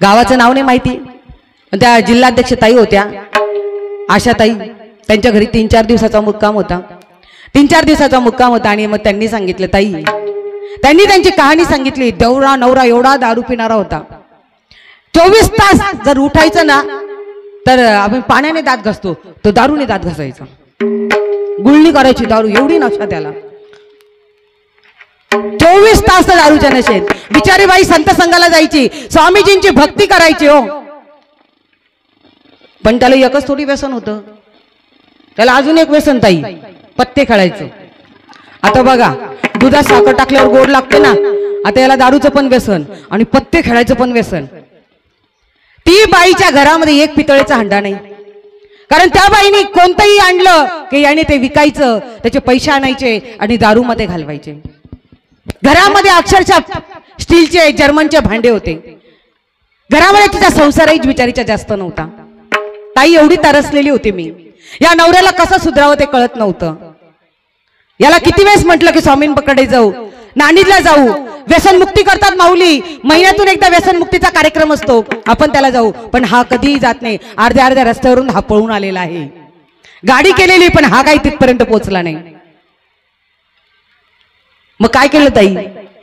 गावाचं नाव नाही माहिती, पण त्या जिल्हाध्यक्ष ताई होत्या आशाताई, त्यांच्या घरी 3-4 दिवसाचा मुक्काम होता. 3-4 दिवसाचा मुक्काम होता आणि मग त्यांनी सांगितलं, ताई त्यांनी त्यांची कहाणी सांगितली. देवरा नवरा एवढा दारू पिणारा होता, 24 तास जर उठायचं ना तर आपण पाण्याने दात घासतो, तो दारूने दात घासायचा, गुळणी करायची दारू, एवढी नशा त्याला. 24 तास दारूच्या नशेत. बिचारी बाई संत संघाला जायची, स्वामीजींची भक्ती करायची हो, पण त्याला एकच थोडी व्यसन होतं, त्याला अजून एक व्यसन ताई, पत्ते खेळायचं. आता बघा, दुधात साखर टाकल्यावर गोड लागते ना, आता याला दारूचं पण व्यसन आणि पत्ते खेळायचं पण व्यसन. ती बाईच्या घरामध्ये एक पितळेचा हंडा नाही, कारण त्या बाईने कोणतंही आणलं की याने ते विकायचं, त्याचे पैसे आणायचे आणि दारूमध्ये घालवायचे. घरामध्ये अक्षरशः स्टीलचे जर्मनचे भांडे होते. घरामध्ये तिचा संसारही बिचारीचा जास्त नव्हता. ताई एवढी तरसलेली होती मी, या नवऱ्याला कसं सुधारावं ते कळत नव्हतं. याला किती वेळेस म्हटलं की स्वामींकडे जाऊ, नाणीला जाऊ, व्यसनमुक्ती करतात माऊली, महिन्यातून एकदा व्यसनमुक्तीचा कार्यक्रम असतो, आपण त्याला जाऊ, पण हा कधीही जात नाही. अर्ध्या रस्त्यावरून हा पळून आलेला आहे, गाडी केलेली पण हा काही तिथपर्यंत पोहोचला नाही. मग काय केलं ताई?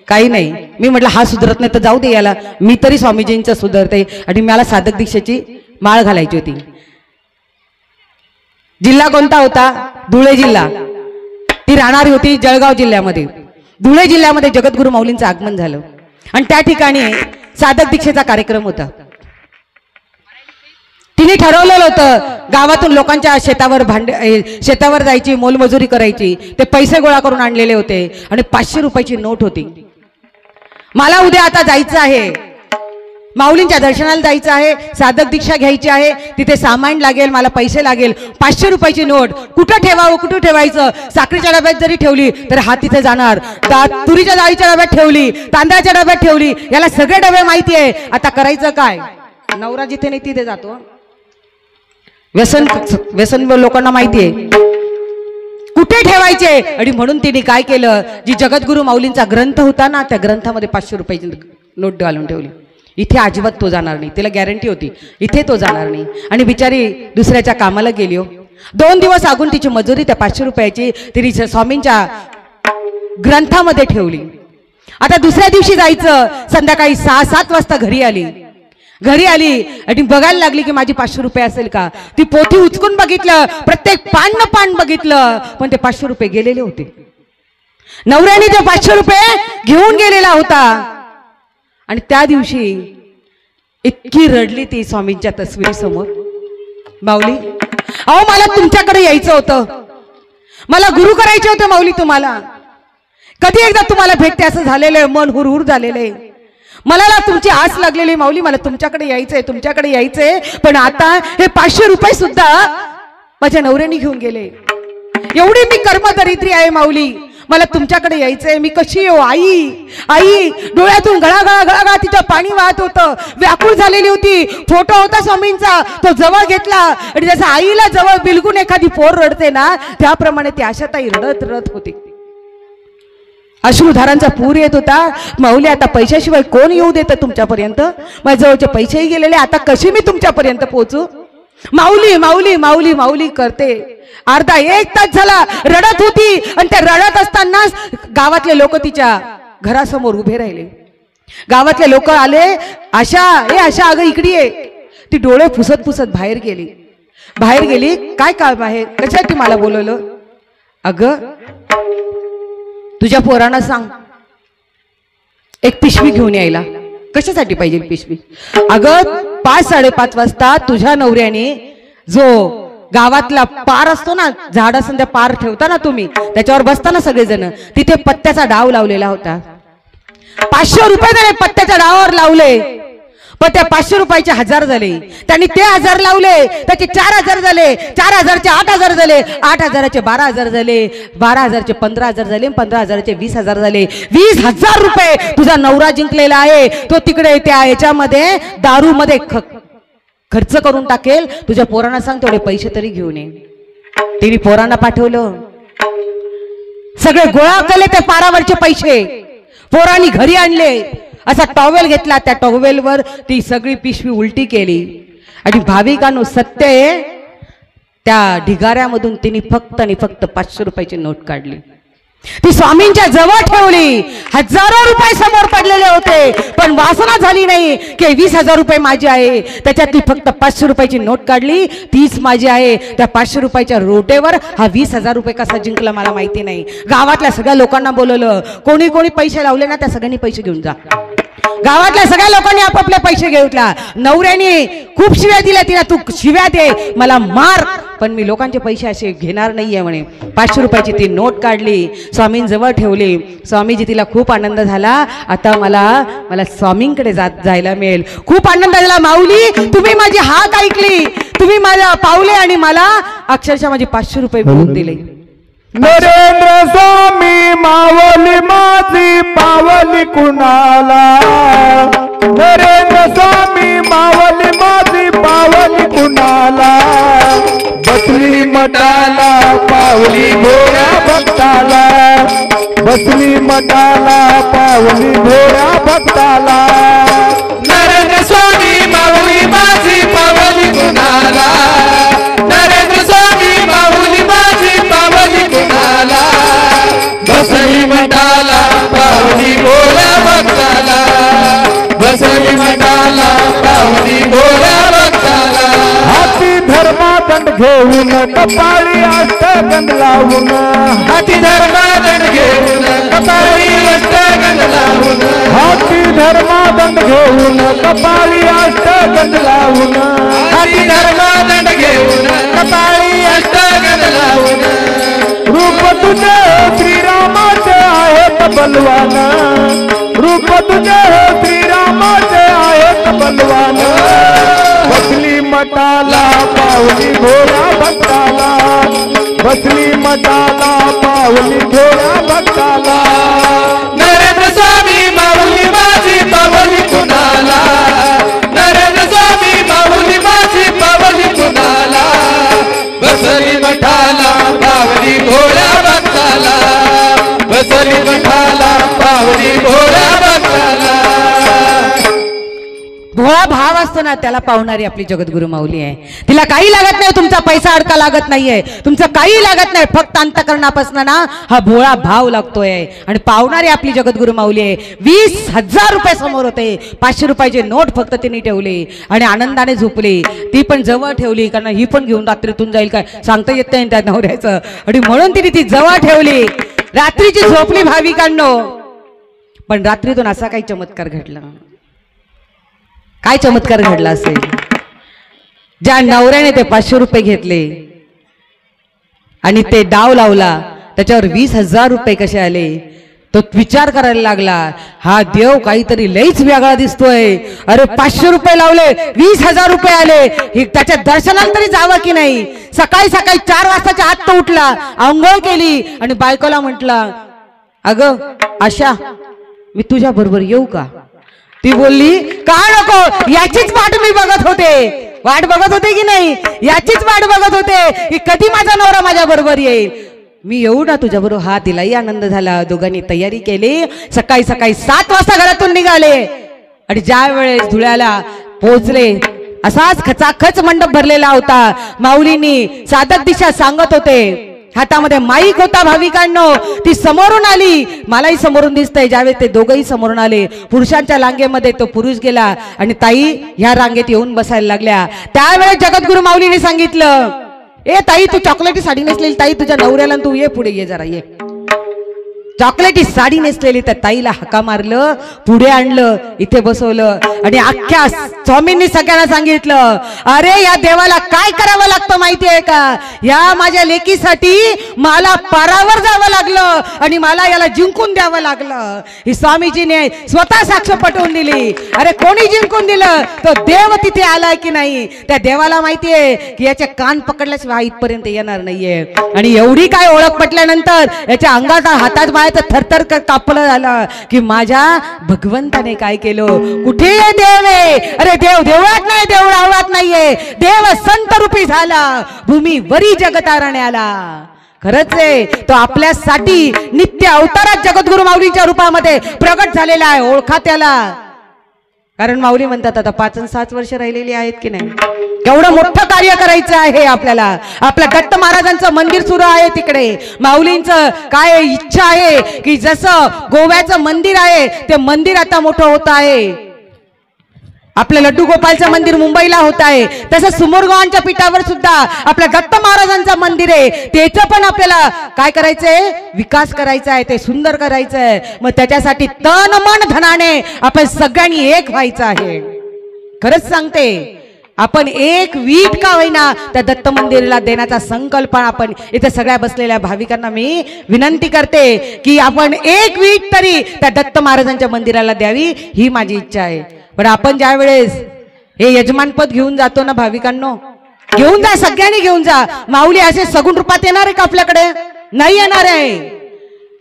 काही नाही. मी म्हटलं हा सुधरत नाही तर जाऊ दे याला, मी तरी स्वामीजींचं सुधरते. आणि मला साधक दीक्षेची माळ घालायची होती. जिल्हा कोणता होता? धुळे जिल्हा. ती राहणारी होती जळगाव जिल्ह्यामध्ये. धुळे जिल्ह्यामध्ये जगद्गुरु माऊलींचं आगमन झालं आणि त्या ठिकाणी साधक दीक्षेचा कार्यक्रम होता. तिने ठरवलेलं होतं गावातून लोकांच्या शेतावर जायची, मोलमजुरी करायची. ते पैसे गोळा करून आणलेले होते आणि 500 रुपयाची नोट होती. मला उद्या आता जायचं आहे, माऊलींच्या दर्शनाला जायचं आहे, साधक दीक्षा घ्यायची आहे, तिथे सामान लागेल, मला पैसे लागेल. 500 रुपयाची नोट कुठं ठेवावं, कुठं ठेवायचं? साखरेच्या डब्यात जरी ठेवली तर हा तिथे जाणार, तुरीच्या डाळीच्या डब्यात ठेवली, तांदळाच्या डब्यात ठेवली, याला सगळे डबे माहिती आहे. आता करायचं काय? नवरा जिथे नाही तिथे जातो. व्यसन लोकांना माहिती आहे कुठे ठेवायचे. आणि म्हणून तिने काय केलं, जी जगद्गुरु माऊलींचा ग्रंथ होता ना, त्या ग्रंथामध्ये 500 रुपयाची नोट घालून ठेवली. इथे अजिबात तो जाणार नाही, तिला गॅरंटी होती इथे तो जाणार नाही. आणि बिचारी दुसऱ्याच्या कामाला गेली हो. 2 दिवस अगून तिची मजुरी त्या 500 रुपयाची तिने स्वामींच्या ग्रंथामध्ये ठेवली. आता दुसऱ्या दिवशी जायचं, संध्याकाळी 6-7 वाजता घरी आली आणि बघायला लागली की माझी 500 रुपये असेल का. ती पोथी उचकून बघितलं, प्रत्येक पान बघितलं, पण ते 500 रुपये गेलेले होते. नवऱ्याने ते 500 रुपये घेऊन गेलेला होता. आणि त्या दिवशी इतकी रडली ती स्वामींच्या तस्वीरी समोर. माऊली, अहो मला तुमच्याकडे यायचं होतं, मला गुरु करायचे होते माऊली तुम्हाला. कधी एकदा तुम्हाला भेटते असं झालेलं आहे, मन हुरहुर झालेलं आहे. मला तुमची आस लागलेली माऊली, मला तुमच्याकडे यायचंय. पण आता हे 500 रुपये सुद्धा माझ्या नवऱ्याने घेऊन गेले. एवढी मी कर्मदरिद्री आहे माऊली, मला तुमच्याकडे यायचंय. मी कशी येऊ? आई डोळ्यातून गळागळा तिचं पाणी वाहत होतं, व्याकुळ झालेली होती. फोटो होता स्वामींचा, तो जवळ घेतला आणि जसं आईला जवळ बिलगून एखादी पोर रडते ना, त्याप्रमाणे ती आशाताई रडत होती. अश्रुधारांचा पूर येत होता. माऊली, आता पैशाशिवाय कोण येऊ देतं तुमच्यापर्यंत? माझ्या जवळचे पैसेही गेलेले, आता कशी मी तुमच्यापर्यंत पोहोचू? माऊली करते. अर्धा 1 तास झाला रडत होती आणि त्या रडत असताना गावातले लोक तिच्या घरासमोर उभे राहिले. गावातले लोक आले, आशा अगं इकडे ये. ती डोळे पुसत बाहेर गेली. काय काम आहे? कशासाठी मला बोलवलं? अगं तुझ्या पोरांना सांग एक पिशवी घेऊन यायला. कशासाठी पाहिजे पिशवी? अगं 5-5:30 वाजता तुझ्या नवऱ्याने जो गावातला पार असतो ना, झाड असं पार ठेवता ना तुम्ही, त्याच्यावर बसताना सगळेजण, तिथे पत्त्याचा डाव लावलेला होता. 500 रुपये त्याने पत्त्याच्या डावावर लावले, पण त्या 500 रुपयाचे 1000 झाले. त्यांनी ते 1000 लावले, त्याचे 4000 झाले, 4000चे 8000 झाले, 8000चे 12000 झाले, 12000चे 15000 झाले, 15000चे 20000 झाले. 20000 रुपये तुझा नवरा जिंकलेला आहे. तो तिकडे त्या याच्यामध्ये दारूमध्ये खर्च करून टाकेल. तुझ्या पोरांना सांग तेवढे पैसे तरी घेऊन ये. तिने पोरांना पाठवलं, सगळे गोळा केले ते पारावरचे पैसे पोरांनी घरी आणले असा टॉवेल घेतला, त्या टॉवेलवर ती सगळी पिशवी उलटी केली आणि भाविकांनो सत्य आहे, त्या ढिगाऱ्यामधून तिने फक्त आणि फक्त 500 रुपयाची नोट काढली, ती स्वामींच्या जवळ ठेवली. हजारो रुपये समोर पडलेले होते, पण वासना झाली नाही की 20,000 रुपये माझे आहे. त्याच्यातली फक्त 500 रुपयाची नोट काढली, तीच माझी आहे. त्या 500 रुपयाच्या रोटेवर हा 20,000 रुपये कसा जिंकला मला माहिती नाही. गावातल्या सगळ्या लोकांना बोलवलं, कोणी कोणी पैसे लावले ना त्या सगळ्यांनी पैसे घेऊन जा. गावातल्या सगळ्या लोकांनी आपापले पैसे घेतला. नवऱ्याने खूप शिव्या दिल्या तिला, तू शिव्या दे मला मार, पण मी लोकांचे पैसे असे घेणार नाहीये म्हणे. 500 रुपयाची ती नोट काढली, स्वामींजवळ ठेवली. स्वामीजी तिला खूप आनंद झाला, आता मला स्वामींकडे जायला मिळेल. खूप आनंद झाला. माऊली तुम्ही माझी हाक ऐकली, तुम्ही माझ्या पावले आणि मला अक्षरशः माझे 500 रुपये मिळवून दिले. नरेंद्र स्वामी मावली माझी पावली कुणाला, नरेंद्र स्वामी मावली माझी पावली कुणाला, बसली मठाला पावली भोळ्या भक्ताला, बसली मठाला पावली भोळ्या भक्ताला. नरेंद्र स्वामी माऊली माझी पावली कुणाला, नरेंद्र स्वामी माऊली माझी पावली कुणाला, बसली मठाला पावली भोळ्या भक्ताला, बसली मठाला पावली भोळ्या भक्ताला. हाती धर्मादंड घेऊन कपाळी अष्टगंध लावून, हाती धर्मादंड घेऊन कपाळी अष्टगंध लावून, हाती धर्मादंड घेऊन कपाळी अष्टगंध लावून, हाती धर्मादंड घेऊन कपाळी अष्टगंध लावून. रूप तुझे श्रीरामाचे आहेत बलवान, रूप तुझे श्रीरामाचे आहेत बलवान, बसली मठाला पावली भोळ्या भक्ताला, बसली मठाला पावली भोळ्या भक्ताला. नरेंद्र स्वामी माऊली माझी पावली कुणाला, नरेंद्र स्वामी माऊली माझी पावली कुणाला, बसली मठाला पावली भोळ्या भक्ताला, बसली मठाला पावली भोळ्या भक्ताला. भोळा भाव असतो ना त्याला पावणारी आपली जगद्गुरु माऊली आहे. तिला काही लागत नाही, तुमचा पैसा अडका लागत नाहीये, तुमचं काही लागत नाही, फक्त अंतःकरणापासून ना हा भोळा भाव लागतोय. आणि पावणारी आपली जगद्गुरु माऊली आहे. 20,000 रुपये समोर होते, 500 रुपयाची नोट फक्त तिने ठेवली आणि आनंदाने झोपली. ती पण जवळ ठेवली, कारण ही पण घेऊन रात्रीतून जाईल काय सांगता येत नाही त्या नवऱ्याचं, आणि म्हणून तिने ती जवळ ठेवली. रात्रीची झोपली भाविकांनो. पण रात्रीतून असा काही चमत्कार घडला. काय चमत्कार घडला असेल? ज्या नवऱ्याने ते 500 रुपये घेतले आणि ते डाव लावला, त्याच्यावर 20,000 रुपये कसे आले, तो विचार करायला लागला, हा देव काहीतरी लईच वेगळा दिसतोय. अरे 500 रुपये लावले, 20,000 रुपये आले, हे त्याच्या दर्शनाला तरी जावं की नाही. सकाळी 4 वाजताच्या आत तो उठला, आंघोळ केली आणि बायकोला म्हटला, अगं आशा मी तुझ्या बरोबर येऊ का? ती बोलली, का नको, याचीच वाट मी बघत होते. वाट बघत होते की नाही, याचीच वाट बघत होते की कधी माझा नवरा माझ्या बरोबर येईल. मी येऊ ना तुझ्या बरोबर. हा तिलाही आनंद झाला. दोघांनी तयारी केली. सकाळी 7 वाजता घरातून निघाले आणि ज्या वेळेस धुळ्याला पोहोचले, असाच खचाखच मंडप भरलेला होता. माऊलींनी साधक दिशा सांगत होते, हातामध्ये माईक होता. भाविकांनो ती समोरून आली, मलाही समोरून दिसतंय. ज्यावेळेस ते दोघंही समोरून आले, पुरुषांच्या रांगेमध्ये तो पुरुष गेला आणि ताई ह्या रांगेत येऊन बसायला लागल्या. त्यावेळेस जगद्गुरु माऊलीने सांगितलं, ए ताई तू चॉकलेटी साडी नेसलेली ताई तुझ्या नवऱ्याला, तू ये पुढे, ये जरा ये. चॉकलेटी साडी नेसलेली त्या ताईला हाका मारलं, पुढे आणलं, इथे बसवलं आणि अख्ख्या स्वामींनी सगळ्यांना सांगितलं, अरे या देवाला काय करावं लागतं माहितीये का? या माझ्या लेकीसाठी मला पारावर जावं लागलं आणि मला याला जिंकून द्यावं लागलं. ही स्वामीजीने स्वतः साक्ष पटवून दिली. अरे कोणी जिंकून दिलं? तो देव तिथे आलाय की नाही. त्या देवाला माहितीये की याचे कान पकडल्याशिवाय इथपर्यंत येणार नाहीये. आणि एवढी काय ओळख पटल्यानंतर याच्या अंगात हातात बाहेर थरथर कापलं झालं की माझ्या भगवंताने काय केलं. कुठे देव आहे? अरे देव देवळात नाही, देवळावळात नाहीये. देव संत रूपी झाला, भूमी वरी जगतारण्याला. खरंच आहे, तो आपल्यासाठी नित्य अवतारात जगद्गुरु माऊलींच्या रूपामध्ये प्रगट झालेला आहे. ओळखा त्याला. कारण माऊली म्हणतात आता 5 आणि 7 वर्ष राहिलेली आहेत की नाही. एवढं मोठं कार्य करायचं आहे आपल्याला. आपल्या दत्त महाराजांचं मंदिर सुरू आहे तिकडे. माऊलींचं काय इच्छा आहे की जसं गोव्याचं मंदिर आहे ते मंदिर आता मोठं होत आहे. आपलं लड्डू गोपालचं मंदिर मुंबईला होत आहे, तसं सुमोरगावांच्या पीठावर सुद्धा आपल्या दत्त महाराजांचं मंदिर आहे. त्याचं पण आपल्याला काय करायचंय, विकास करायचा आहे, ते सुंदर करायचं आहे. मग त्याच्यासाठी तन मन धनाने आपण सगळ्यांनी एक व्हायचं आहे. खरंच सांगते, आपण एक वीट का होईना त्या दत्त मंदिराला देण्याचा संकल्प आपण इथे सगळ्या बसलेल्या भाविकांना मी विनंती करते की आपण एक वीट तरी त्या दत्त महाराजांच्या मंदिराला द्यावी, ही माझी इच्छा आहे. पण आपण ज्या वेळेस हे यजमानपद घेऊन जातो ना भाविकांनो, घेऊन जा, सगळ्यांनी घेऊन जा. माऊली असे सगुण रूपात येणार आहे का आपल्याकडे? नाही येणार आहे.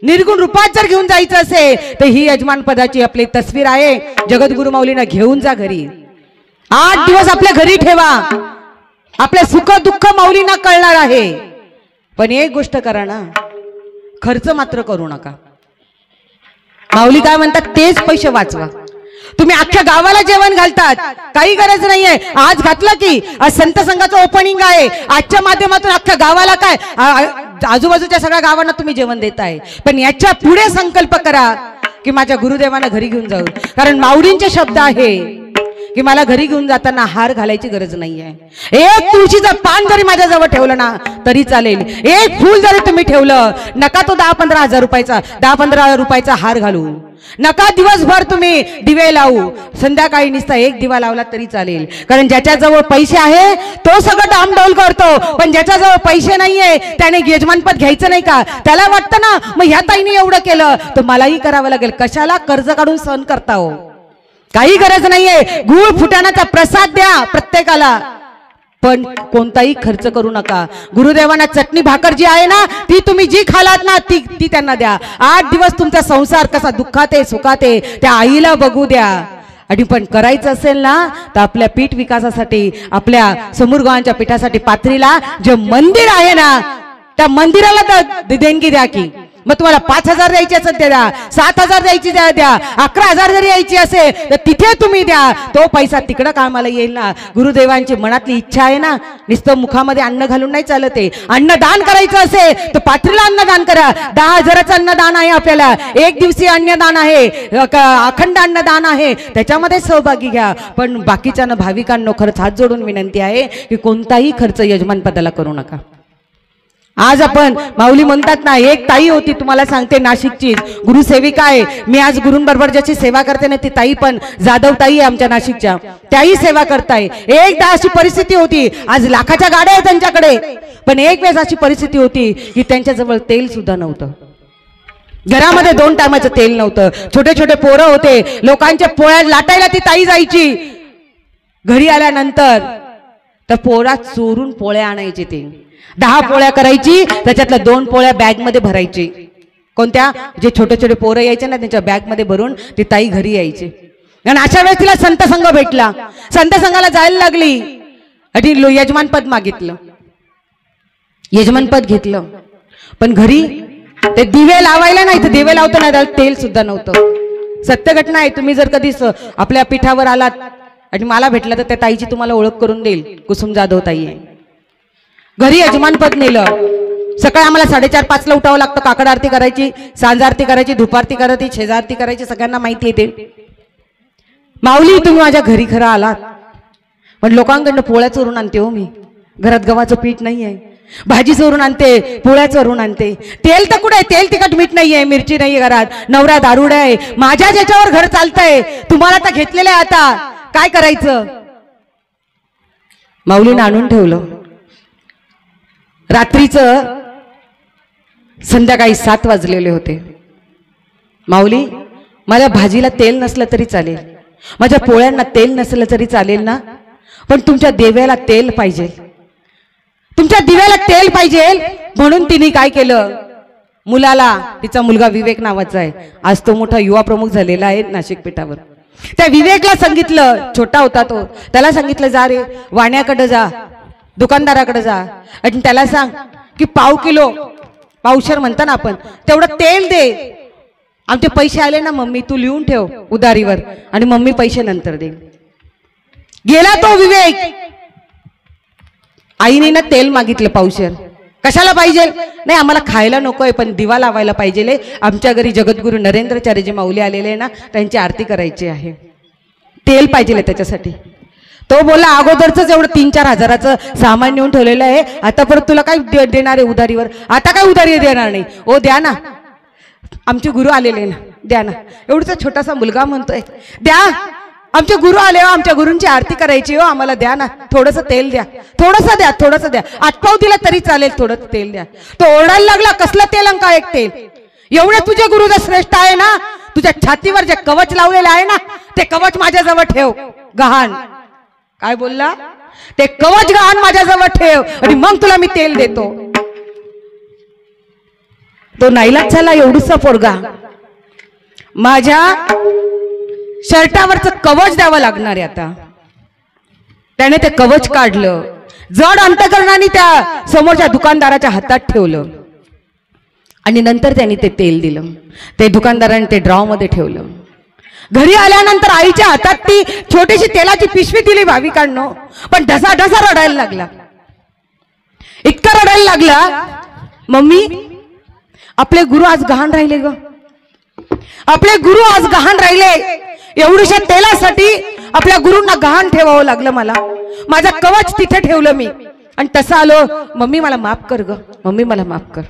निर्गुण रूपात जर घेऊन जायचं असेल तर ही यजमानपदाची आपली तस्वीर आहे. जगद्गुरु माऊलींना घेऊन जा घरी. 8 दिवस आपल्या घरी ठेवा. आपले सुख दुःख माऊलींना कळणार आहे. पण एक गोष्ट करा ना, खर्च मात्र करू नका. माऊली काय म्हणतात, तेच पैसे वाचवा. तुम्ही अख्ख्या गावाला जेवण घालतात, काही गरज नाहीये. आज घातलं की आज संत संघाचं ओपनिंग आहे, आजच्या माध्यमातून अख्ख्या गावाला काय आजूबाजूच्या सगळ्या गावांना तुम्ही जेवण देताय. पण याच्या पुढे संकल्प करा की माझ्या गुरुदेवांना घरी घेऊन जाऊ. कारण माऊलींचे शब्द आहे की मला घरी घेऊन जाताना हार घालायची गरज नाहीये. एक तुळशीचं पान जरी माझ्याजवळ ठेवलं ना तरी चालेल. एक फूल जरी तुम्ही ठेवलं, नका तो 10-15 हजार रुपयाचा 10-15 रुपयाचा हार घालू. नका दिवसभर तुम्ही दिवे लावू. संध्याकाळी नुसता एक दिवा लावला तरी चालेल. कारण ज्याच्याजवळ पैसे आहे तो सगळं डामडौल करतो, पण ज्याच्याजवळ पैसे नाहीये त्याने यजमानपद घ्यायचं नाही का? त्याला वाटतं ना मग ह्या ताईने एवढं केलं तर मलाही करावं लागेल. कशाला कर्ज काढून सहन करता हो? काही गरज नाहीये. गुळ फुटाण्याचा प्रसाद द्या प्रत्येकाला, पण कोणताही खर्च करू नका. गुरुदेवांना चटणी भाकर जी आहे ना ती तुम्ही जी खालात ना ती त्यांना द्या. 8 दिवस तुमचा संसार कसा दुःखात आहे सुखात आहे त्या आईला बघू द्या. आणि पण करायचं असेल ना तर आपल्या पीठ विकासासाठी, आपल्या समोरगावांच्या पीठासाठी पाथरीला जे मंदिर आहे ना त्या मंदिराला देणगी द्या की. मग तुम्हाला 5,000 द्यायचे असेल ते द्या, 7,000 द्यायची द्या, 11,000 जरी यायची असेल तर तिथे तुम्ही द्या. तो पैसा तिकडं कामाला येईल ना. गुरुदेवांची मनातली इच्छा आहे ना, नुसतं मुखामध्ये अन्न घालून नाही चालत आहे. अन्नदान करायचं असेल तर पाथरीला अन्नदान करा. 10,000चं अन्नदान आहे आपल्याला, 1 दिवसीय अन्नदान आहे, अखंड अन्नदान आहे, त्याच्यामध्ये सहभागी घ्या. पण बाकीच्या भाविकांनो खरंच हात जोडून विनंती आहे की कोणताही खर्च यजमानपदाला करू नका. आज आपण माऊली म्हणतात ना, एक ताई होती तुम्हाला सांगते नाशिकची गुरुसेविका आहे. मी आज गुरूंबरोबर ज्याची सेवा करते ना ती ताई पण जाधव ताई आहे आमच्या नाशिकच्या, त्याही सेवा करताय. एकदा अशी परिस्थिती होती, आज लाखाच्या गाड्या आहेत त्यांच्याकडे, पण एक वेळेस अशी परिस्थिती होती की त्यांच्याजवळ तेल सुद्धा नव्हतं. घरामध्ये 2 टायमाचं तेल नव्हतं. छोटे छोटे पोरं होते, लोकांच्या पोळ्या लाटायला ती ताई जायची. घरी आल्यानंतर तर पोळा चोरून पोळ्या आणायचे. ते 10 पोळ्या करायची, त्याच्यातल्या 2 पोळ्या बॅग मध्ये भरायची. कोणत्या? जे छोटे छोटे पोरं यायचे ना त्यांच्या बॅग मध्ये भरून ती ताई घरी यायची. आणि अशा वेळेस तिला संत संघ भेटला. संत संघाला जायला लागली आणि यजमानपद मागितलं, यजमानपद घेतलं. पण घरी ते दिवे लावायला नाही, तर दिवे लावता नाही त्याला तेल सुद्धा नव्हतं. सत्य घटना आहे. तुम्ही जर कधी आपल्या पीठावर आलात आणि मला भेटलं तर त्या ताईची तुम्हाला ओळख करून देईल. कुसुम जाधव ताई आहे. घरी यजमानपद नेलं. सकाळी आम्हाला 4:30-5 ला उठावं लागतं. काकड आरती करायची, सांज आरती करायची, धुपारती करायची, शेजारती करायची, सगळ्यांना माहिती येते. माऊली तुम्ही माझ्या घरी खरं आलात, पण लोकांकडनं पोळ्या चोरून आणते हो मी. घरात गव्हाचं पीठ नाहीये, भाजी चोरून आणते, पोळ्या चोरून आणते. तेल तर कुठे? तेल तिखट मीठ नाहीये, मिरची नाहीये घरात, नवरा दारुडा आहे. माझ्या ज्याच्यावर घर चालतंय तुम्हाला तर घेतलेलं आहे. आता काय करायचं? माऊलीनं आणून ठेवलं. रात्रीचं संध्याकाळी 7 वाजलेले होते. माऊली, माझ्या भाजीला तेल नसलं तरी चालेल, माझ्या पोळ्यांना तेल नसलं तरी चालेल ना, पण तुमच्या देव्याला तेल पाहिजे, तुमच्या दिव्याला तेल पाहिजे. म्हणून तिने काय केलं, मुलाला, तिचा मुलगा विवेक नावाचा आहे, आज तो मोठा युवा प्रमुख झालेला आहे नाशिक पीठावर. त्या विवेकला सांगितलं, छोटा होता तो, त्याला सांगितलं जा रे वाण्याकडे जा, दुकानदाराकडे जा आणि त्याला सांग की 1/2 किलो पावशर म्हणता ना आपण, तेवढं तेल दे. आमचे पैसे आले ना मम्मी तू लिहून ठेव उधारीवर, आणि मम्मी पैसे नंतर दे. गेला तो विवेक. आईने ना तेल मागितलं पावशर. कशाला पाहिजे? नाही आम्हाला खायला नकोय पण दिवा लावायला पाहिजे. आमच्या घरी जगद्गुरु नरेंद्राचार्यजी माऊली आलेले ना, त्यांची आरती करायची आहे, तेल पाहिजे त्याच्यासाठी. तो बोला अगोदरच एवढं 3-4 हजाराचं सामान नेऊन ठेवलेलं आहे, आता परत तुला काय देणार आहे उधारीवर? आता काय उधारी देणार नाही. ओ द्या ना, आमचे गुरु आलेले ना, द्या ना. एवढासा छोटासा मुलगा म्हणतोय द्या, आमचे गुरु आले हो, आमच्या गुरूंची आरती करायची हो, आम्हाला द्या ना, थोडंसं तेल द्या, थोडंसं द्या, थोडंसं द्या. आटपाव दिला तरी चालेल, थोडं तेल द्या. तो ओरडायला लागला, कसलं तेल अंका एक तेल? एवढे तुझे गुरु जर श्रेष्ठ आहे ना, तुझ्या छातीवर जे कवच लावलेलं आहे ना, ते कवच माझ्याजवळ ठेव गहाण. काय बोलला? ते कवच गहाण माझ्याजवळ ठेव आणि मग तुला मी तेल देतो. तो नाईलाज झाला, एवढूसा पोरगा. माझ्या शर्टावरचं कवच द्यावं लागणार आहे आता. त्याने ते कवच काढलं, जड अंतकरणाने त्या समोरच्या दुकानदाराच्या हातात ठेवलं आणि नंतर त्यांनी ते तेल दिलं. ते दुकानदाराने ते ड्रॉ मध्ये ठेवलं. घरी आल्यानंतर आईच्या हातात ती छोटीशी तेलाची पिशवी दिली भाविकांनो, पण ढसा ढसा रडायला लागला. इतका रडायला लागला, मम्मी आपले गुरु आज गहाण राहिले ग, आपले गुरु आज गहाण राहिले. एवढ्याशा तेलासाठी आपल्या गुरूंना गहाण ठेवावं लागलं मला. माझं कवच तिथे ठेवलं मी आणि तसं आलो. मम्मी मला माफ कर ग, मम्मी मला माफ कर.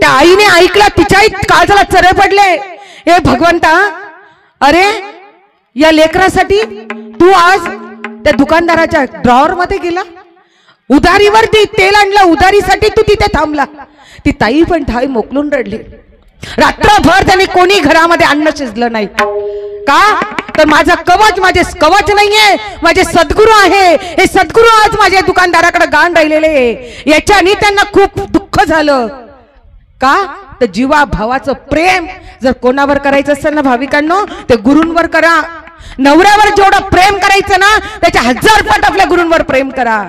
त्या आईने ऐकलं, तिच्याही काळजाला चरे पडले. हे भगवंता, अरे या लेकरासाठी तू आज त्या दुकानदाराच्या ड्रॉवर मध्ये गेला, उधारीवर ती तेल आणलं, उधारीसाठी तू तिथे थांबला. ती ताई पण ठाई मोकलून रडली. रात्रभर त्याने कोणी घरामध्ये अन्न शिजलं नाही. का तर माझा कवच, माझे कवच नाहीये, माझे सद्गुरू आहे. हे सद्गुरू आज माझ्या दुकानदाराकडे गाण राहिलेले, याच्याने त्यांना खूप दुःख झालं. का तर जीवा भावाचं प्रेम जर कोणावर करायचं असेल ना भाविकांनो, ते गुरूंवर करा. नवऱ्यावर जेवढं प्रेम करायचं ना, त्याच्या 1000 पट आपल्या गुरूंवर प्रेम करा.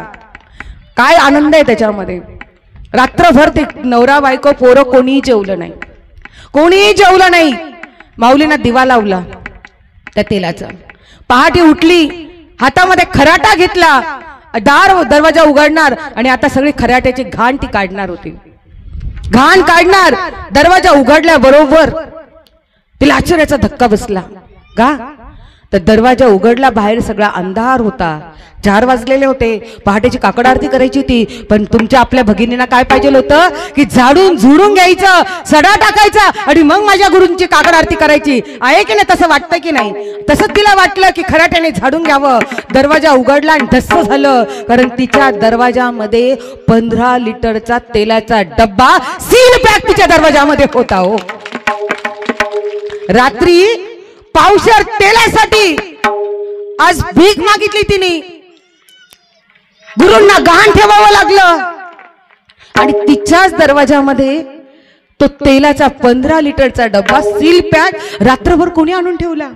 काय आनंद आहे त्याच्यामध्ये. रात्रभर ते नवरा बायको पोरं कोणीही जेवलं नाही, कोणीही जेवलं नाही. माऊलींना दिवा लावला त्या तेलाचा. पहाटे उठली, हातामध्ये खराटा घेतला, दरवाजा उघडणार आणि आता सगळी खराट्याची घाण ती काढणार होती. घाण काढणार, दरवाजा उघडल्या बरोबर तिला आश्चर्याचा धक्का बसला. का तर दरवाजा उघडला, बाहेर सगळा अंधार होता. 4 वाजलेले होते, पहाटेची काकड आरती करायची होती. पण तुमच्या आपल्या भगिनींना काय पाहिजे होतं की झाडून झुडून घ्यायचं, सडा टाकायचा आणि मग माझ्या गुरूंची काकड आरती करायची. आहे की नाही? तसं वाटतं की नाही? तसंच तिला वाटलं की खराट्याने झाडून घ्यावं. दरवाजा उघडला आणि धस्स झालं, कारण तिच्या दरवाजामध्ये 15 लिटरचा तेलाचा डब्बा सील पॅक तिच्या दरवाजामध्ये होता. हो, रात्री पावशर तेलासाठी आज भीक मागितली तिने. गुरूंना गहाण ठेवावं लागलं आणि तिच्याच दरवाजामध्ये तो तेलाचा 15 लिटरचा डब्बा सील पॅक रात्रभर कोणी आणून ठेवला?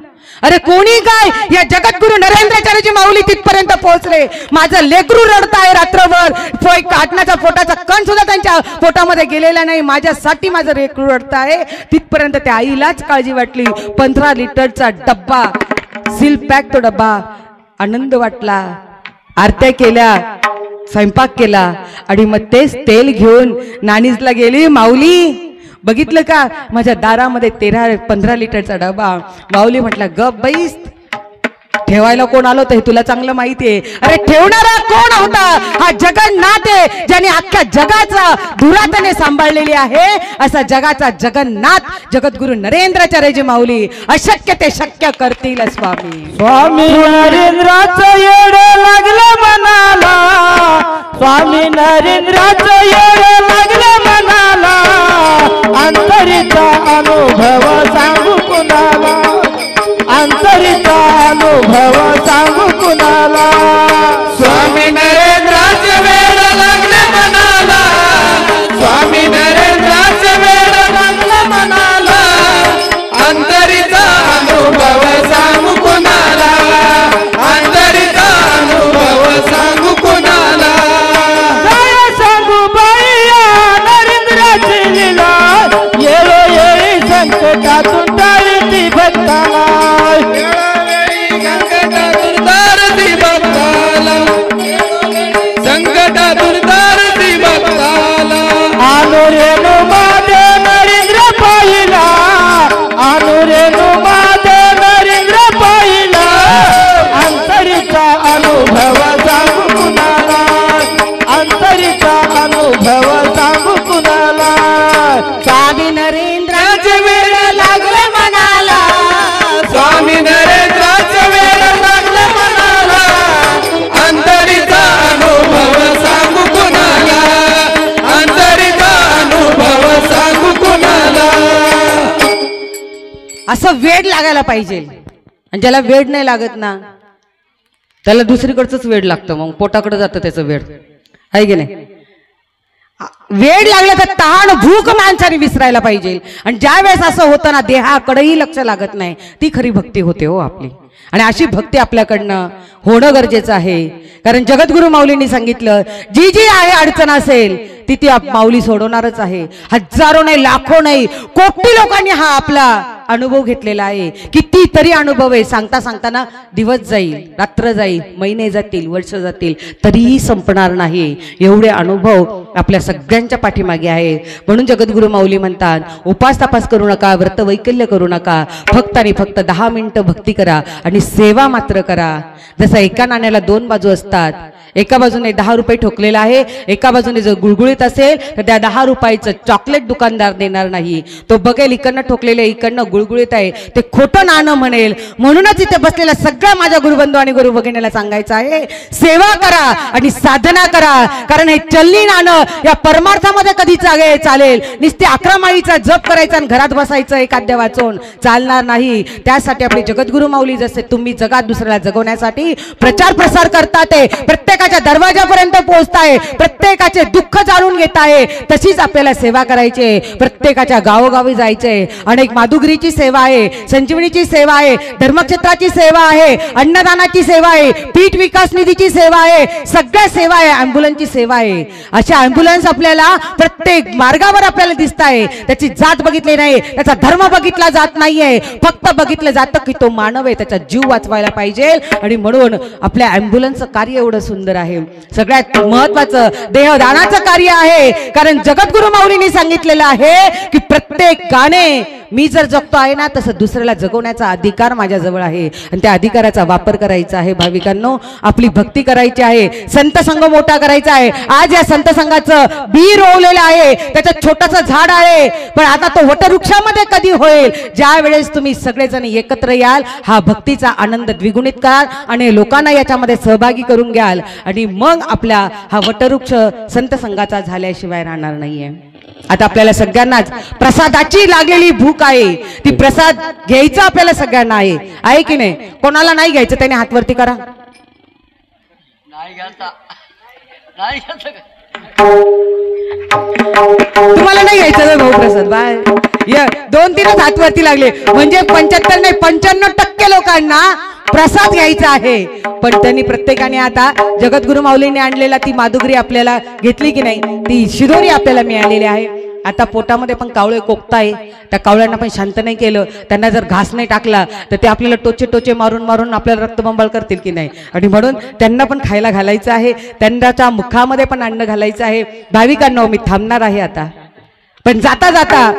अरे कोणी काय, या जगद्गुरु नरेंद्राचार्यजी माऊली तिथपर्यंत पोहोचले. माझं लेकरू रडताय रात्रभर, काटण्याचा पोटाचा कण सुद्धा त्यांच्या पोटामध्ये गेलेला नाही. माझ्यासाठी माझं लेकरू रडताय. तिथपर्यंत त्या आईलाच काळजी वाटली. 15 लिटरचा डब्बा, सील पॅक तो डब्बा. आनंद वाटला, आरत्या केल्या, स्वयंपाक केला आणि मग तेच तेल घेऊन नाणीजला गेली. माऊली बघितलं का, माझ्या दारामध्ये 15 लिटरचा डबा. माऊली म्हटलं गप बाई, ठेवायला कोण आलो तर हे तुला चांगलं माहितीये. अरे ठेवणारा कोण होता? हा जगन्नाथ आहे, ज्याने अख्ख्या जगाचा धुरातने सांभाळलेली आहे. असा जगाचा जगन्नाथ जगद्गुरु नरेंद्राचार्यजी माऊली अशक्य ते शक्य करतील. स्वामी स्वामी नरेंद्राचं येड लागलं मनाला, स्वामी नरेंद्राचं येड लागलं मनाला. अंतरीचा अनुभव सांगू कुणाला, अंतरीचा अनुभव सांगू कुणाला. स्वामी नरेंद्राचे वेड लागले मनाला, स्वामी नरेंद्राचे वेड लागले मनाला. अंतरीचा अनुभव सांगू कुणाला, अंतरीचा अनुभव सांगू कुणाला. काय सांगू बाई या नरेंद्राचे वेड लागायला पाहिजे. आणि ज्याला वेड नाही लागत ना त्याला दुसरीकडचंच वेड लागतं, मग पोटाकडे जातं त्याचं वेड, आहे की नाही. वेड लागलं तर तहान भूक माणसाने विसरायला पाहिजे. आणि ज्या वेळेस असं होतं ना देहाकडेही लक्ष लागत नाही, ती खरी भक्ती होते हो आपली. आणि अशी भक्ती आपल्याकडनं होणं गरजेचं आहे. कारण जगद्गुरु माऊलींनी सांगितलं जी जी आहे अडचण असेल ती ती माऊली सोडवणारच आहे. हजारो नाही, लाखो नाही, कोटी लोकांनी हा आपला अनुभव घेतलेला आहे. किती तरी अनुभव आहे, सांगता सांगताना दिवस जाईल, रात्र जाईल, महिने जातील, वर्ष जातील, तरीही संपणार नाही. एवढे अनुभव आपल्या सगळ्यांच्या पाठीमागे आहे. म्हणून जगद्गुरु माऊली म्हणतात उपास तपास करू नका, व्रत वैकल्य करू नका, फक्त आणि फक्त 10 मिनिटं भक्ती करा आणि सेवा मात्र करा. जसं एका नाण्याला 2 बाजू असतात, एका बाजूने 10 रुपये ठोकलेला आहे, एका बाजूने जर गुळगुळीत असेल तर त्या 10 रुपयाचं चॉकलेट दुकानदार देणार नाही. तो बघेल इकडनं ठोकलेलं इकडनं गुळगुळीत आहे, ते खोटं नाणं म्हणेल. म्हणूनच इथे बसलेल्या सगळ्या माझ्या गुरुबंधू आणि गुरु भगिनीला सांगायचं आहे सेवा करा आणि साधना करा. कारण हे चलनी नाणं या परमार्थामध्ये कधी चालेल. नुसते 11 माळीचा जप करायचा आणि घरात बसायचं एखाद्या वाचून चालणार नाही. त्यासाठी आपले जगद्गुरु माऊली जसे तुम्ही जगात दुसऱ्याला जगवण्यासाठी प्रचार प्रसार करतात, ते प्रत्येकाच्या दरवाजापर्यंत पोहोचताय, प्रत्येकाचे दुःख जाणून घेत आहे, तशीच आपल्याला सेवा करायची. प्रत्येकाच्या गावोगावी जायचंय. अनेक माधुगिरीची सेवा आहे, संजीवनीची सेवा आहे, धर्मक्षेत्राची सेवा आहे, अन्नदानाची सेवा आहे, पीठ विकास निधीची सेवा आहे, सगळ्या सेवा आहे, अँब्युलन्सची सेवा आहे. अशा अँब्युलन्स आपल्याला प्रत्येक मार्गावर आपल्याला दिसत आहे. त्याची जात बघितली नाही, त्याचा धर्म बघितला जात नाहीये, फक्त बघितलं जातं की तो मानव आहे, त्याचा जीव वाचवायला पाहिजे. आणि म्हणून आपल्या अँब्युलन्सचं कार्य एवढं सुंदर आहे. सगळ्यात महत्वाचं देहदानाचं कार्य आहे. कारण जगद्गुरु माऊलींनी सांगितलेलं आहे की प्रत्येक गाणे मी जर जगतो आहे ना तसं दुसऱ्याला जगवण्याचा अधिकार माझ्याजवळ आहे. आणि त्या अधिकाराचा वापर करायचा आहे. भाविकांनो आपली भक्ती करायची आहे, संत संघ मोठा करायचा आहे. आज या संत संघाचं बी रोवलेलं आहे, त्याचं छोटंसं झाड आहे, पण आता तो वटवृक्षामध्ये कधी होईल ज्या वेळेस तुम्ही सगळेजण एकत्र याल, हा भक्तीचा आनंद द्विगुणित कराल आणि लोकांना याच्यामध्ये सहभागी करून घ्याल. आणि मग आपला हा वटवृक्ष संत संघाचा झाल्याशिवाय राहणार नाहीये. आता आपल्याला सगळ्यांनाच प्रसादाची लागलेली भूक आहे, ती प्रसाद घ्यायचा आपल्याला सगळ्यांना आहे की नाही. कोणाला नाही घ्यायचं त्याने हात वरती करा. तुम्हाला नाही घ्यायचं भाऊ प्रसाद बाय, 2-3च हात वरती लागले म्हणजे 75 नाही 95% लोकांना प्रसाद घ्यायचा आहे. पण त्यांनी प्रत्येकाने आता जगद्गुरु माऊलींनी आणलेला ती माधुगिरी आपल्याला घेतली की नाही, ती शिदोरी आपल्याला मिळालेली आहे. आता पोटामध्ये पण कावळे कोकताय, त्या कावळ्यांना पण शांत नाही केलं, त्यांना जर घास नाही टाकला तर ते आपल्याला टोचे टोचे मारून मारून आपल्याला रक्तबंबाळ करतील की नाही. आणि म्हणून त्यांना पण खायला घालायचं आहे, त्यांच्या मुखामध्ये पण अन्न घालायचं आहे. भाविकांनो मी थांबणार आहे आता, पण जाता जाता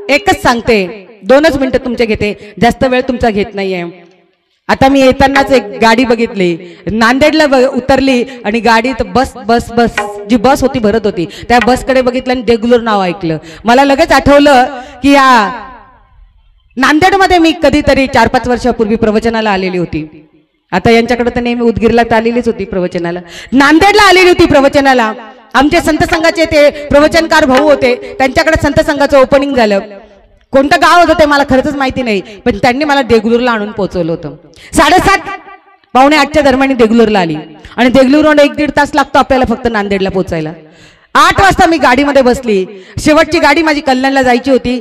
एकच सांगते, 2च मिनिटं तुमचे घेते, जास्त वेळ तुमचा घेत नाहीये. आता मी येतानाच एक गाडी बघितली, नांदेडला उतरली आणि गाडीत बस बस बस जी बस होती भरत होती, त्या बसकडे बघितलं आणि देगलूर नाव ऐकलं. मला लगेच आठवलं की या नांदेडमध्ये मी कधीतरी 4-5 वर्षापूर्वी प्रवचनाला आलेली होती. आता यांच्याकडे तर नेहमी उदगीरला आलेलीच होती प्रवचनाला, नांदेडला आलेली होती प्रवचनाला. आमचे संत संघाचे ते प्रवचनकार भाऊ होते, त्यांच्याकडे संत संघाचं ओपनिंग झालं. कोणतं गाव होतं ते मला खरंच माहिती नाही, पण त्यांनी मला देगलूरला आणून पोहोचवलं होतं. 7:30-7:45 दरम्यान देगलूरला आली आणि देगलूरहून 1-1.5 तास लागतो आपल्याला फक्त नांदेडला पोहोचायला. 8 वाजता मी गाडीमध्ये बसली. शेवटची गाडी माझी कल्याणला जायची होती,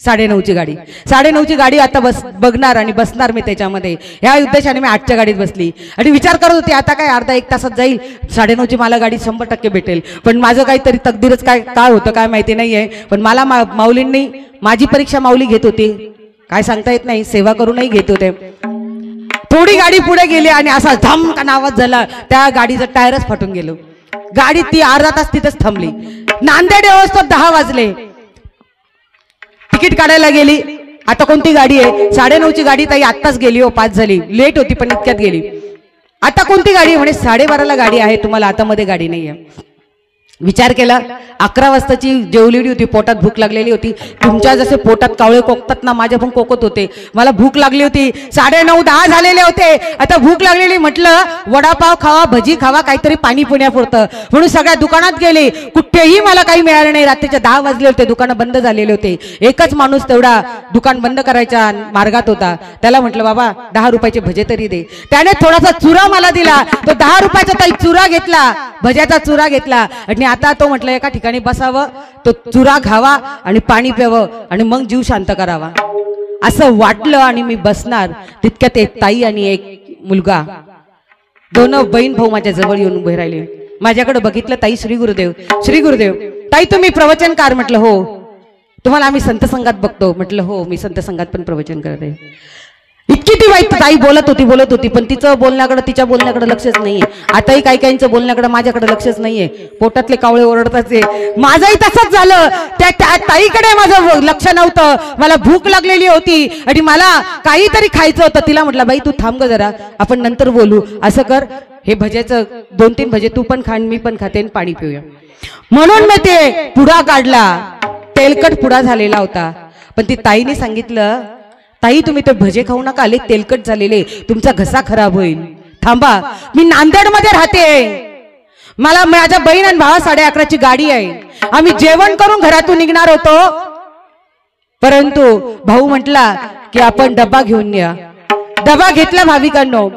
9:30ची गाडी. 9:30ची गाडी आता बघणार आणि बसणार मी त्याच्यामध्ये. ह्या उद्देशाने मी 8च्या गाडीत बसली आणि विचार करत होते आता काय अर्धा-1 तासात जाईल, 9:30ची मला गाडी 100% भेटेल. पण माझं काहीतरी तकदीरच काय होतं काय माहिती नाहीये. पण मला माऊलींनी माझी परीक्षा माऊली घेत होती, काय सांगता येत नाही, सेवा करूनही घेत होते. थोडी गाडी पुढे गेली आणि असा धमकान आवाज झाला, त्या गाडीचं टायरच फाटून गेलो. गाडी ती अर्धा तास तिथंच थांबली. नांदेड येऊस्तोवर 10 वाजले. तिकीट काढायला गेली, आता कोणती गाडी आहे, 9:30ची गाडी ताई आत्ताच गेली हो, 5 झाली, लेट होती पण इतक्यात गेली. आता कोणती गाडी म्हणे 12:30ला गाडी आहे तुम्हाला, आता मध्ये गाडी नाहीये. विचार केला 11 वाजताची जेवलेली होती, पोटात भूक लागलेली होती. तुमच्या जसे पोटात कावळे कोकतात ना, माझ्या पण कोकत होते. मला भूक लागली होती. 9:30 10 झालेले होते. आता भूक लागलेली, म्हटलं वडापाव खावा, भजी खावा, काहीतरी पाणी पिण्यापुरतं. म्हणून सगळ्या दुकानात गेले. कुठेही मला काही मिळालं नाही. रात्रीचे 10 वाजले होते, दुकानं बंद झालेले होते. एकच माणूस तेवढा दुकान बंद करायच्या मार्गात होता. त्याला म्हटलं बाबा 10 रुपयाचे भजे तरी दे. त्याने थोडासा चुरा मला दिला. तो 10 रुपयाचा ताई चुरा घेतला, भज्याचा चुरा घेतला. आणि आता तो म्हटलं एका ठिकाणी बसावं, तो चुरा खावा आणि पाणी प्यावं आणि मग जीव शांत करावा असं वाटलं. आणि मी बसणार तितक्यात एक ताई आणि एक मुलगा, दोन बहीण भाऊ माझ्या जवळ येऊन उभे राहिले. माझ्याकडे बघितलं. ताई श्री गुरुदेव, श्री गुरुदेव. ताई तुम्ही प्रवचनकार? म्हटलं हो. तुम्हाला आम्ही संत संघात बघतो. म्हटलं हो, मी संत संघात पण प्रवचन करते. इतकी ती वाईट ताई बोलत होती पण तिचं बोलण्याकडे, तिच्या बोलण्याकडे लक्षच नाहीये. आताही काही काहींचं बोलण्याकडे माझ्याकडे लक्षच नाहीये. पोटातले कावळे ओरडताचे. माझंही तसंच झालं. त्या ताईकडे माझं लक्ष नव्हतं. मला भूक लागलेली होती आणि मला काहीतरी खायचं होतं. तिला म्हटलं बाई तू थांब ग जरा, आपण नंतर बोलू. असं कर, हे भज्याचं 2-3 भजे तू पण खा, मी पण खाते, पाणी पिऊया. म्हणून मी ते पुडा काढला. तेलकट पुडा झालेला होता. पण ती ताईने सांगितलं ताई तुम्ही ते भजे खाऊ नका, लय तेलकट झालेले, तुमचा घसा खराब होईल. थांबा, मी नांदेडमध्ये राहते. मला माझ्या बहीण आणि भावा 11:30ची गाडी आहे. आम्ही जेवण करून घरातून निघणार होतो. परंतु भाऊ म्हटला की आपण डबा घेऊन या. डबा घेतला भाविकांनो.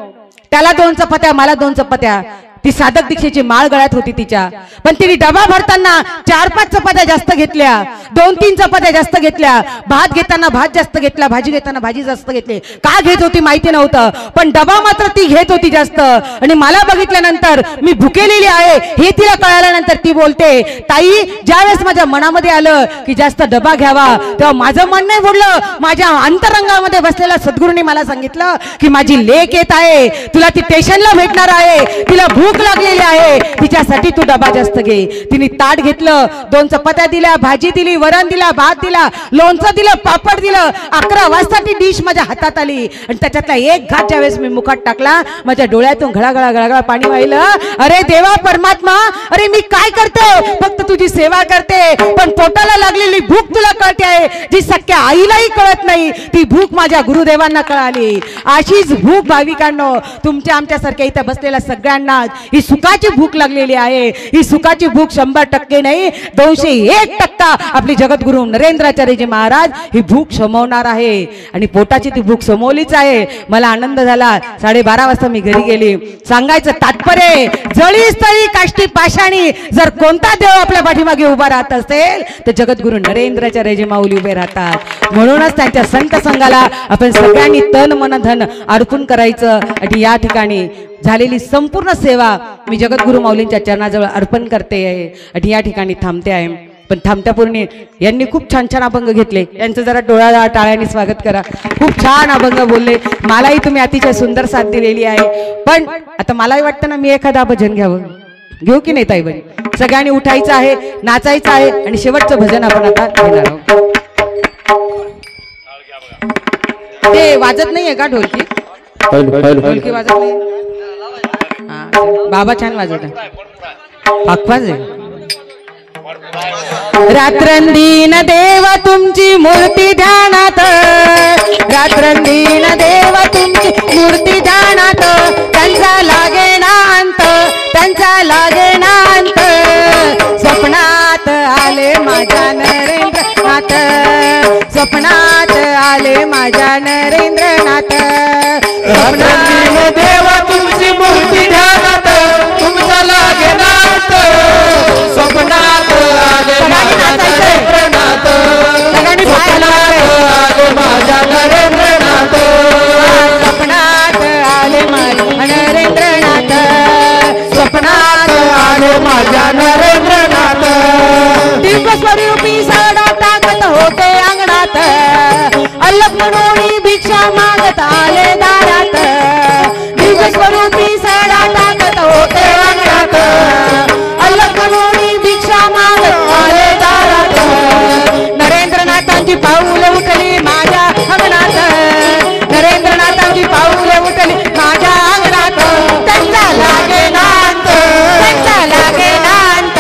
त्याला 2 चपात्या, मला 2 चपात्या. ती साधक दीक्षेची माळ गळ्यात होती तिच्या. पण तिने डबा भरताना 4-5 चपात्या जास्त घेतल्या, 2-3 चपात्या जास्त घेतल्या. भात घेताना भात जास्त घेतला, भाजी घेताना भाजी जास्त घेतली. का घेत होती माहिती नव्हतं, पण डबा मात्र ती घेत होती जास्त. आणि मला बघितल्यानंतर मी भुकेलेली आहे हे तिला कळाल्यानंतर ती बोलते ताई ज्यावेळेस माझ्या मनामध्ये आलं की जास्त डबा घ्यावा, तेव्हा माझं मन नाही बोललं. माझ्या अंतरंगामध्ये बसलेल्या सद्गुरूंनी मला सांगितलं की माझी लेक येत आहे, तुला ती स्टेशनला भेटणार आहे, तिला भूक लागलेली आहे, तिच्यासाठी तू डबा जास्त घे. तिने ताट घेतलं, 2 चपात्या दिल्या, भाजी दिली, वरण दिला, भात दिला, लोणचं दिलं, पापड दिलं. 11 वाजता ती डिश माझ्या हातात आली आणि त्याच्यातला एक घास ज्यावेळेस मी मुखात टाकला, माझ्या डोळ्यातून घळाघळा घळाघळा पाणी वाहिलं. अरे देवा परमात्मा, अरे मी काय करते, फक्त तुझी सेवा करते, पण पोटाला लागलेली भूक तुला कळते आहे, जी सख्या आईलाही कळत नाही, ती भूक माझ्या गुरुदेवांना कळाली. अशीच भूक भाविकांनो तुमच्या आमच्यासारख्या इथं बसलेल्या सगळ्यांना ही सुखाची भूक लागलेली आहे. ही सुखाची भूक 100% नाही, 201% आपली जगद्गुरु नरेंद्राचार्यजी महाराज ही भूक शमवणार आहे. आणि पोटाची ती भूक समोलीच आहे. मला आनंद झाला. 12:30 वाजता मी घरी गेली. सांगायचं तात्पर्य, जळी स्थळी काष्टी पाषाणी जर कोणता देव आपल्या पाठीमागे उभा राहत असेल तर जगद्गुरु नरेंद्राचार्यजी माऊली उभे राहतात. म्हणूनच त्यांच्या संत संघाला आपण सगळ्यांनी तन मन धन अर्पण करायचं. आणि या ठिकाणी झालेली संपूर्ण सेवा मी जगद्गुरु माऊलींच्या चरणाजवळ अर्पण करते आहे. आणि या ठिकाणी थांबते आहे. पण थांबत्यापूर्वी यांनी खूप छान छान अभंग घेतले. यांचं जरा डोळ्या टाळ्याने स्वागत करा. खूप छान अभंग बोलले. मलाही तुम्ही अतिशय सुंदर साथ दिलेली आहे. पण आता मलाही वाटतं ना मी एखादा भजन घ्यावं. घेऊ की नाही ताई बरी? सगळ्यांनी उठायचं आहे, नाचायचं आहे आणि शेवटचं भजन आपण आता घेणार आहोत. ते वाजत नाहीये का ढोलकी? ढोलकी वाजत नाही. बाबा छान वाजवत आहे. पाकवाज आहे. रात्रंदीन देव तुमची मूर्ती ध्यानात, रात्रंदीन देव तुमची मूर्ती ध्यानात, त्यांचा लागे नांत, त्यांचा लागे नांत. स्वप्नात आले माझ्या नरेंद्रनाथ, स्वप्नात आले माझ्या नरेंद्रनाथ. रात्रंदीन देव तुमची मूर्ती ध्यानात, तुमचा लागे नाथ, स्वप्नात आले माझ्या नरेंद्रनाथ, स्वप्नात आले माझ्या नरेंद्रनाथ, स्वप्नात आले माझ्या नरेंद्रनाथ, स्वप्नात आले माझ्या नरेंद्रनाथ. दिव्य स्वरूपी साडा टाकत होते अंगणात, अल्लग म्हणून भिक्षा मागत आले दारात. दिव्य स्वरूपी साडा टाकत होते अंगणात, अल्लग म्हणून भिक्षा मागत आले दारात. नरेंद्रनाथांची पाऊल उठली माझ्या अंगणात, नरेंद्रनाथांची पाऊल उठली माझ्या अंगणात. त्यांचा लागे नांत, त्यांचा लागे नांत,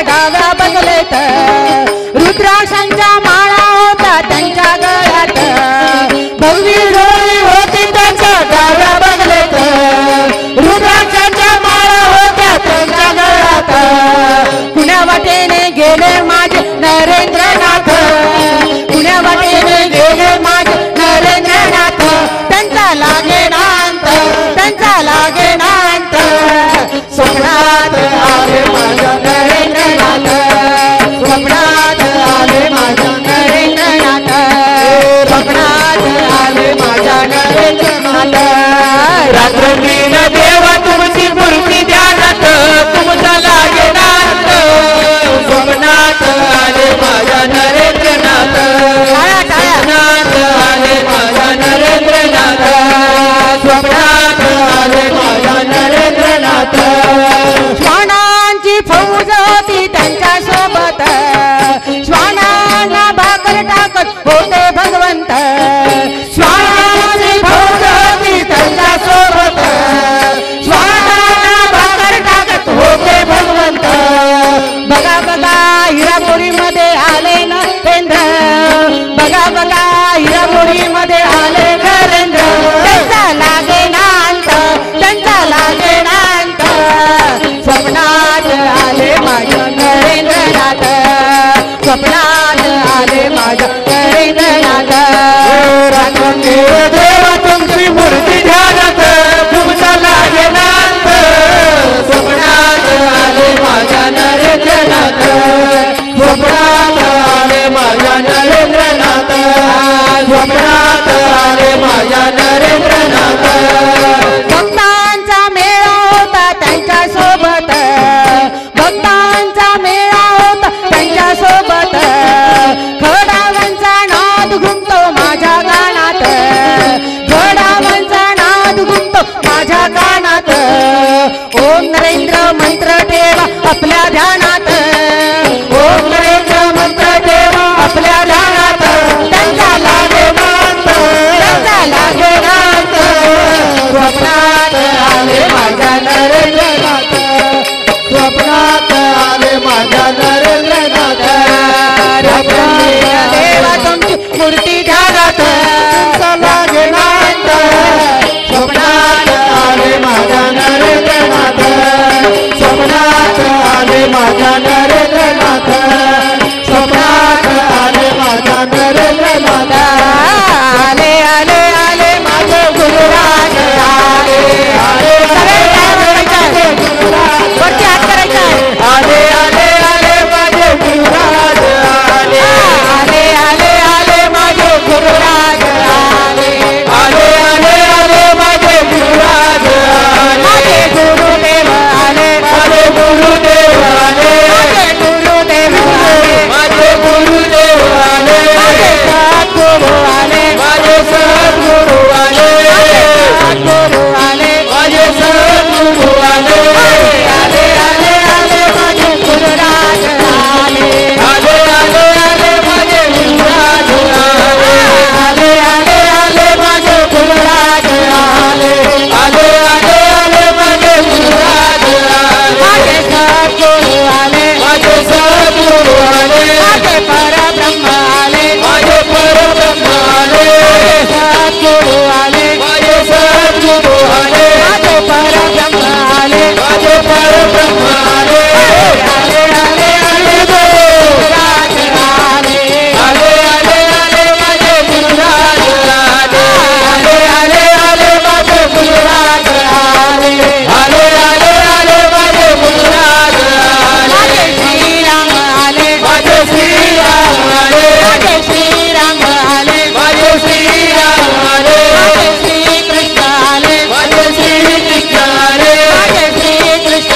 डाव्या बगलेत रुद्राक्षांच्या माळा होता त्यांच्या गळ्यात भगवी डोळी होती त्यांच्या डाव्या बगलेत रुद्राक्षांच्या माळा होत्या त्यांच्या गळ्यात पुण्या वाटेने गेले माझे नरेंद्रनाथ पुण्या वाटेने गेले माझे नरेंद्रनाथ त्यांचा लागे नांत त्यांचा लागे नांत स्वप्नात आले माझ्या नरेंद्रनाथ स्वप्नात आले माझ्या नरेंद्रनाथ स्वप्नात आले माझ्या नरेंद्रनाथ रात्रंदिन देवा तुमची मूर्ती ध्यानात तुमचा लागे नाथ स्वप्नात आले माझ्या नरेंद्रनाथ स्वप्नात आले माझ्या नरेंद्रनाथ स्वप्नात आले माझ्या नरेंद्रनाथ श्वानांची फौज होती त्यांच्या सोबत श्वानांना भाकर टाकत होते भगवंत श्वानांची फौज होती त्यांच्या सोबत श्वानांना भाकर टाकत होते भगवंत बघा बघा हिरापुरी मध्ये आले नरेंद्र बघा बघा हिरापुरी मध्ये आले नरेंद्र त्यांचा लागे नांत त्यांचा लागे नांत स्वप्नात आले माझ्या नरेंद्रनाथ स्वप्नात आले माझ्या नरेंद्रनाथ रात्रंदिन देवा तुमची मूर्ती ध्यानात तुमचा लागे नाथ स्वप्नात आले माझ्या नरेंद्रनाथ स्वप्नात आले माझ्या नरेंद्रनाथ स्वप्नात आले माझ्या नरेंद्रनाथ भक्तांचा मेळा होता त्यांच्या सोबत भक्तांचा मेळा होता त्यांच्या सोबत खडावांचा नाद घुमतो माझ्या गाण्यात खडावांचा नाद घुमतो माझ्या गाण्यात ओम नरेंद्र मंत्र ठेवा आपल्या ध्यानात ओम नरेंद्र मंत्र ठेवा आपल्या ध्यानात त्यांचा लागे नाथ त्यांचा लागे नाथ स्वप्नात आले माझ्या नरेंद्रनाथ स्वप्नात आले माझ्या नरेंद्रनाथ रात्रंदिन देवा तुमची मूर्ती ध्यानात लागे नाथ स्वप्नात आले माझ्या नरेंद्रनाथ स्वप्नात आले माझ्या नरेंद्रनाथ स्वप्नात आले माझ्या नरेंद्रनाथ आले आले आले माझे गुरुराज आले आले वरती हात करायचा आले आले आले माझे गुरुराज आले आले आले आले माझे गुरुराज आले आले आले आले माझे गुरुराज आले माझे गुरुदेव आले माझे गुरुदेव आले माझे गुरुदेव आले माझे गुरुदेव आले माझे सद्गुरु आले माझे सद्गुरु आले सद्गुरु आले माझे सद्गुरु आले आले आले आले माझे गुरुराज आले आले आले आले माझे गुरुराज आले आले आले आले माझे गुरुराज आले आले आले आले माझे गुरुराज आले माझे सद्गुरु आले माझे सद्गुरु आले माझे परब्रह्म आले माझे परब्रह्म आले सद्गुरु आले माझे सद्गुरु आले माझे परब्रह्म आले माझे परब्रह्म आले आले आले आले गुरुराज आले आले आले आले माझे गुरुराज आले आले आले आले माझे गुरुराज आले आले आले आले माझे गुरुराज आले माझे श्रीराम आले माझे श्रीराम आले माझे श्रीराम आले माझे श्रीराम आले माझे श्रीकृष्ण आले माझे श्रीकृष्ण आले माझे श्रीकृष्ण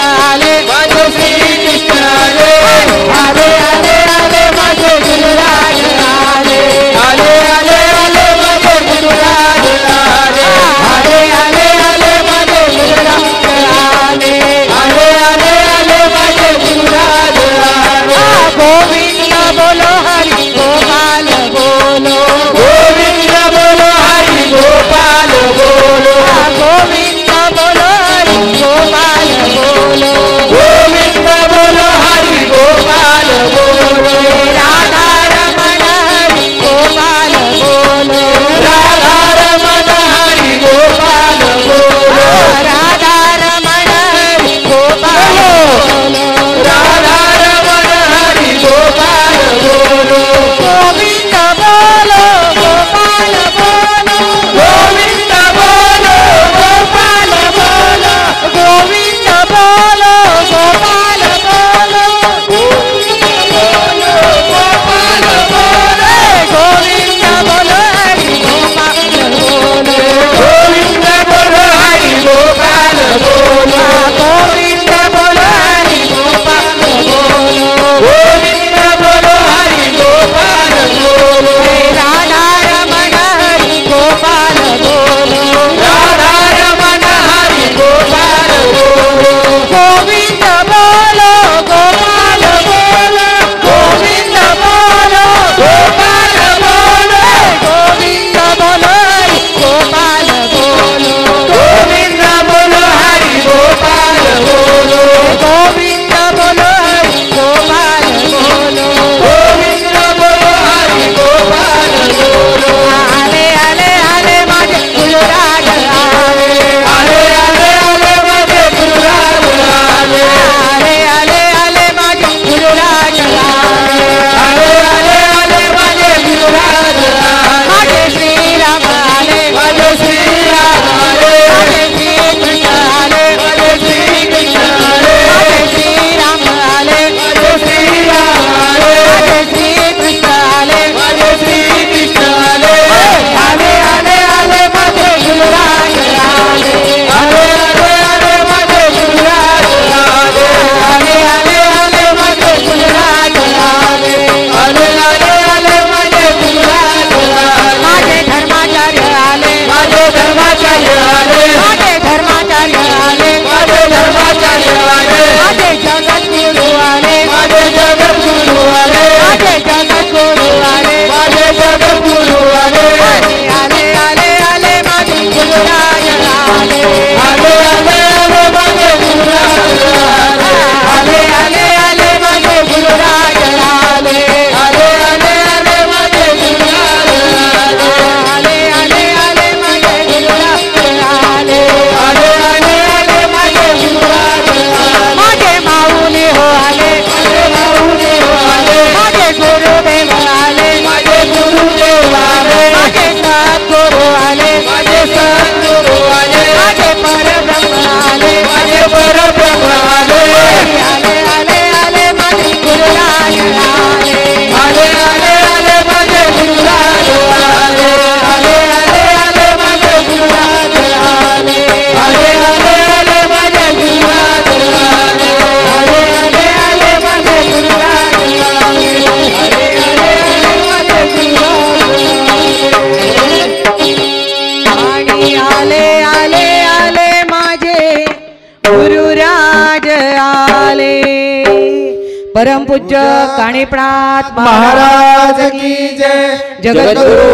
परमपूज्य काणेपणात महाराज की जय जगद्गुरु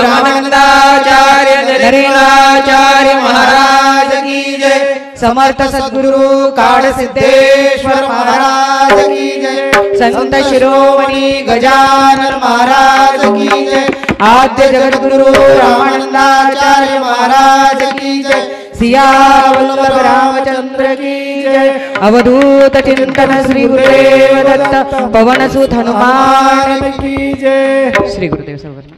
रामानंदाचार्य नरेंद्राचार्य महाराज की जय समर्थ सद्गुरु काळसिद्धेश्वर महाराज की जय संत शिरोमणी गजानन महाराज की जय आद्य जगद्गुरु रामानंदाचार्य महाराज की जय सियावल्लभ रामचंद्र की जय अवधूत चिंतन श्री गुरुदेव दत्त पवन सुत हनुमान की जय श्री गुरुदेव सर्व